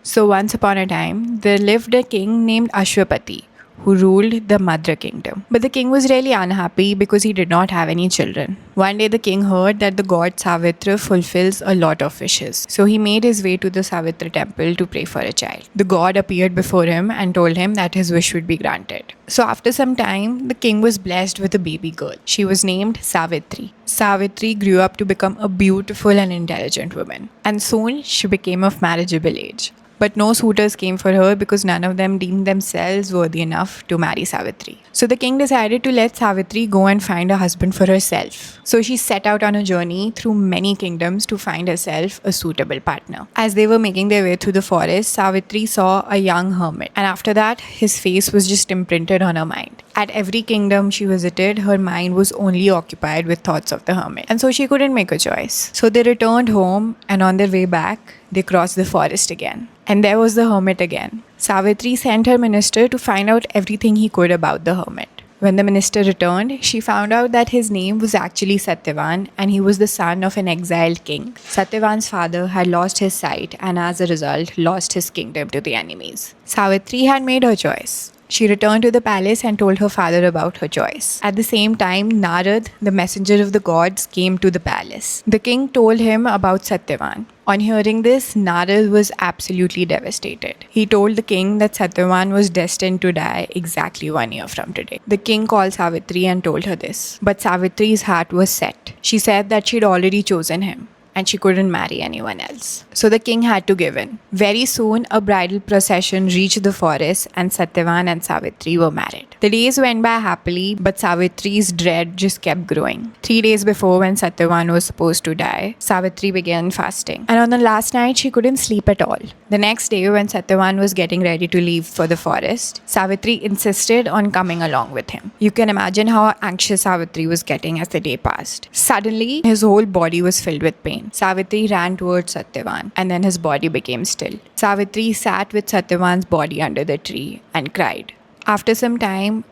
So once upon a time, there lived a king named Ashwapati who ruled the Madra kingdom. But the king was really unhappy because he did not have any children. One day the king heard that the god Savitra fulfills a lot of wishes. So he made his way to the Savitra temple to pray for a child. The god appeared before him and told him that his wish would be granted. So after some time, the king was blessed with a baby girl. She was named Savitri. Savitri grew up to become a beautiful and intelligent woman. And soon she became of marriageable age. But no suitors came for her because none of them deemed themselves worthy enough to marry Savitri. So the king decided to let Savitri go and find a husband for herself. So she set out on a journey through many kingdoms to find herself a suitable partner. As they were making their way through the forest, Savitri saw a young hermit. And after that, his face was just imprinted on her mind. At every kingdom she visited, her mind was only occupied with thoughts of the hermit. And so she couldn't make a choice. So they returned home, and on their way back, they crossed the forest again. And there was the hermit again. Savitri sent her minister to find out everything he could about the hermit. When the minister returned, she found out that his name was actually Satyavan and he was the son of an exiled king. Satyavan's father had lost his sight and as a result lost his kingdom to the enemies. Savitri had made her choice. She returned to the palace and told her father about her choice. At the same time, Narad, the messenger of the gods, came to the palace. The king told him about Satyavan. On hearing this, Narad was absolutely devastated. He told the king that Satyavan was destined to die exactly 1 year from today. The king called Savitri and told her this. But Savitri's heart was set. She said that she'd already chosen him and she couldn't marry anyone else. So the king had to give in. Very soon, a bridal procession reached the forest and Satyavan and Savitri were married. The days went by happily, but Savitri's dread just kept growing. 3 days before, when Satyavan was supposed to die, Savitri began fasting. And on the last night, she couldn't sleep at all. The next day, when Satyavan was getting ready to leave for the forest, Savitri insisted on coming along with him. You can imagine how anxious Savitri was getting as the day passed. Suddenly, his whole body was filled with pain. Savitri ran towards Satyavan and then his body became still. Savitri sat with Satyavan's body under the tree and cried. After some time,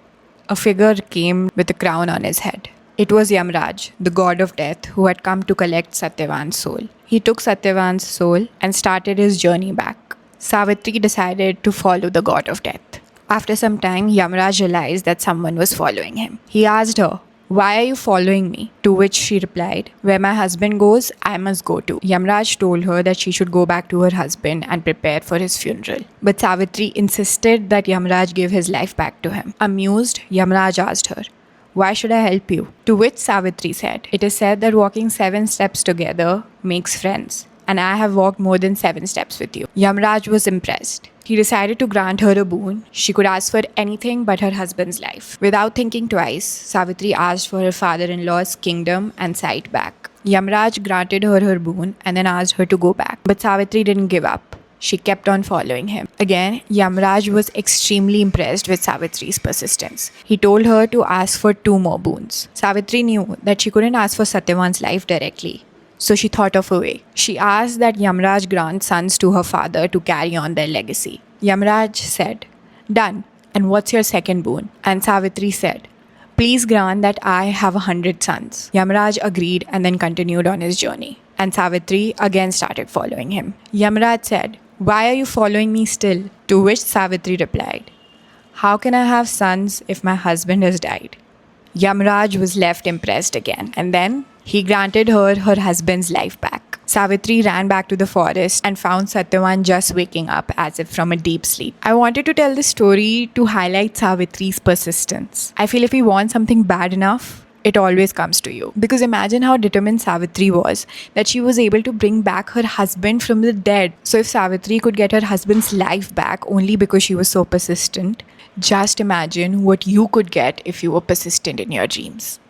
a figure came with a crown on his head. It was Yamraj, the god of death, who had come to collect Satyavan's soul. He took Satyavan's soul and started his journey back. Savitri decided to follow the god of death. After some time, Yamraj realized that someone was following him. He asked her, "Why are you following me?" To which she replied, "Where my husband goes, I must go too." Yamraj told her that she should go back to her husband and prepare for his funeral. But Savitri insisted that Yamraj give his life back to him. Amused, Yamraj asked her, "Why should I help you?" To which Savitri said, "It is said that walking 7 steps together makes friends, and I have walked more than 7 steps with you." Yamraj was impressed. He decided to grant her a boon. She could ask for anything but her husband's life. Without thinking twice, Savitri asked for her father-in-law's kingdom and sight back. Yamraj granted her her boon and then asked her to go back. But Savitri didn't give up. She kept on following him. Again, Yamraj was extremely impressed with Savitri's persistence. He told her to ask for 2 more boons. Savitri knew that she couldn't ask for Satyavan's life directly. So she thought of a way. She asked that Yamraj grant sons to her father to carry on their legacy. Yamraj said, "Done. And what's your second boon?" And Savitri said, "Please grant that I have 100 sons." Yamraj agreed and then continued on his journey. And Savitri again started following him. Yamraj said, "Why are you following me still?" To which Savitri replied, "How can I have sons if my husband has died?" Yamraj was left impressed again, and then he granted her her husband's life back. Savitri ran back to the forest and found Satyavan just waking up as if from a deep sleep. I wanted to tell this story to highlight Savitri's persistence. I feel if you want something bad enough, it always comes to you. Because imagine how determined Savitri was, that she was able to bring back her husband from the dead. So if Savitri could get her husband's life back only because she was so persistent, just imagine what you could get if you were persistent in your dreams.